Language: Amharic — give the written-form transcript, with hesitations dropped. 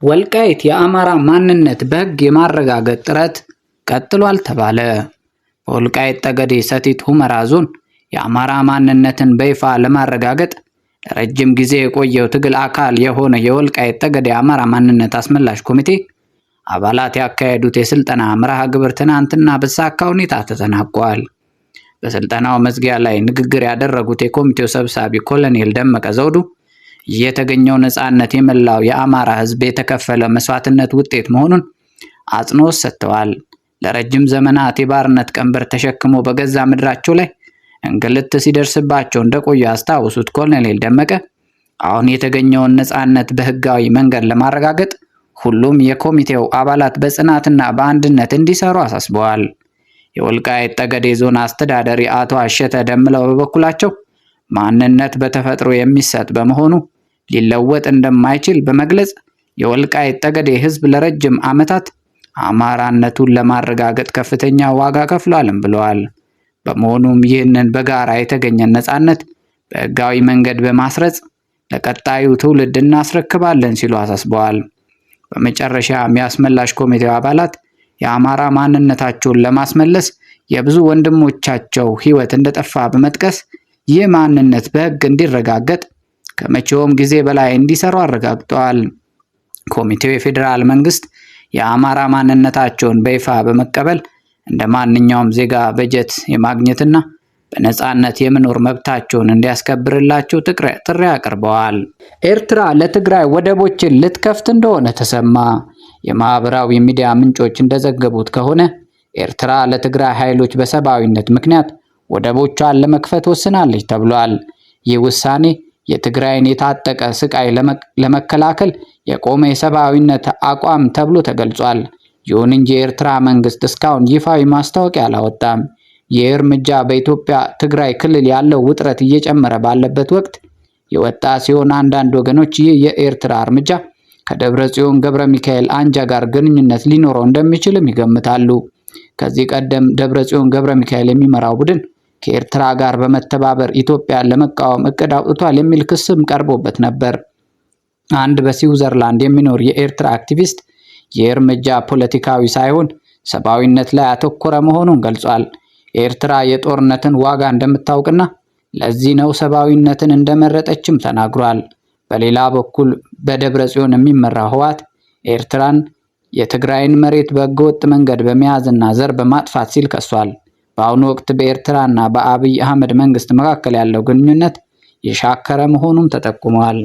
ወልቃይት የአማራ ማንነት በሕግ የማረጋገጥ ጥረት ቀጥሏል ተባለ። በወልቃይት ጠገዴ ሰቲት ሁመራ ዞን የአማራ ማንነትን በይፋ ለማረጋገጥ ለረጅም ጊዜ የቆየው ትግል አካል የሆነ የወልቃይት ጠገዴ አማራ ማንነት አስመላሽ ኮሚቴ አባላት ያካሄዱት የስልጠና መርሃ ግብር ትናንትና በተሳካ ሁኔታ ተጠናቋል። በስልጠናው መዝጊያ ላይ ንግግር ያደረጉት የኮሚቴው ሰብሳቢ ኮሎኔል ደመቀ ዘውዱ የተገኘው ነፃነት የመላው የአማራ ሕዝብ የተከፈለ መስዋዕትነት ውጤት መሆኑን አጽንኦት ሰጥተዋል። ለረጅም ዘመናት የባርነት ቀንበር ተሸክሞ በገዛ ምድራቸው ላይ እንግልት ሲደርስባቸው እንደቆዩ ያስታወሱት ኮሎኔል ደመቀ አሁን የተገኘውን ነፃነት በህጋዊ መንገድ ለማረጋገጥ ሁሉም የኮሚቴው አባላት በጽናትና በአንድነት እንዲሰሩ አሳስበዋል። የወልቃይት ጠገዴ ዞን አስተዳዳሪ አቶ አሸተ ደምለው በበኩላቸው ማንነት በተፈጥሮ የሚሰጥ በመሆኑ ሊለወጥ እንደማይችል በመግለጽ የወልቃይት ጠገዴ ህዝብ ለረጅም ዓመታት አማራነቱን ለማረጋገጥ ከፍተኛ ዋጋ ከፍሏልም ብለዋል። በመሆኑም ይህንን በጋራ የተገኘ ነፃነት በህጋዊ መንገድ በማስረጽ ለቀጣዩ ትውልድ እናስረክባለን ሲሉ አሳስበዋል። በመጨረሻም የአስመላሽ ኮሚቴው አባላት የአማራ ማንነታቸውን ለማስመለስ የብዙ ወንድሞቻቸው ህይወት እንደጠፋ በመጥቀስ ይህ ማንነት በህግ እንዲረጋገጥ ከመቼውም ጊዜ በላይ እንዲሰሩ አረጋግጠዋል። ኮሚቴው የፌዴራል መንግስት የአማራ ማንነታቸውን በይፋ በመቀበል እንደ ማንኛውም ዜጋ በጀት የማግኘትና በነፃነት የመኖር መብታቸውን እንዲያስከብርላቸው ጥሪ አቅርበዋል። ኤርትራ ለትግራይ ወደቦችን ልትከፍት እንደሆነ ተሰማ። የማህበራዊ ሚዲያ ምንጮች እንደዘገቡት ከሆነ ኤርትራ ለትግራይ ኃይሎች በሰብአዊነት ምክንያት ወደቦቿን ለመክፈት ወስናለች ተብሏል። ይህ ውሳኔ የትግራይን የታጠቀ ስቃይ ለመከላከል የቆመ የሰብአዊነት አቋም ተብሎ ተገልጿል። ይሁን እንጂ የኤርትራ መንግስት እስካሁን ይፋዊ ማስታወቂያ አላወጣም። ይህ እርምጃ በኢትዮጵያ ትግራይ ክልል ያለው ውጥረት እየጨመረ ባለበት ወቅት የወጣ ሲሆን አንዳንድ ወገኖች ይህ የኤርትራ እርምጃ ከደብረጽዮን ገብረ ሚካኤል አንጃ ጋር ግንኙነት ሊኖረው እንደሚችልም ይገምታሉ። ከዚህ ቀደም ደብረጽዮን ገብረ ሚካኤል የሚመራው ቡድን ከኤርትራ ጋር በመተባበር ኢትዮጵያን ለመቃወም እቅድ አውጥቷል የሚል ክስም ቀርቦበት ነበር። አንድ በስዊዘርላንድ የሚኖር የኤርትራ አክቲቪስት ይህ እርምጃ ፖለቲካዊ ሳይሆን ሰብአዊነት ላይ ያተኮረ መሆኑን ገልጿል። ኤርትራ የጦርነትን ዋጋ እንደምታውቅና ለዚህ ነው ሰብአዊነትን እንደመረጠችም ተናግሯል። በሌላ በኩል በደብረጽዮን የሚመራው ህወሓት ኤርትራን የትግራይን መሬት በህገወጥ መንገድ በመያዝና ዘር በማጥፋት ሲል ከሷል። በአሁኑ ወቅት በኤርትራና በአብይ አህመድ መንግስት መካከል ያለው ግንኙነት የሻከረ መሆኑን ተጠቁሟል።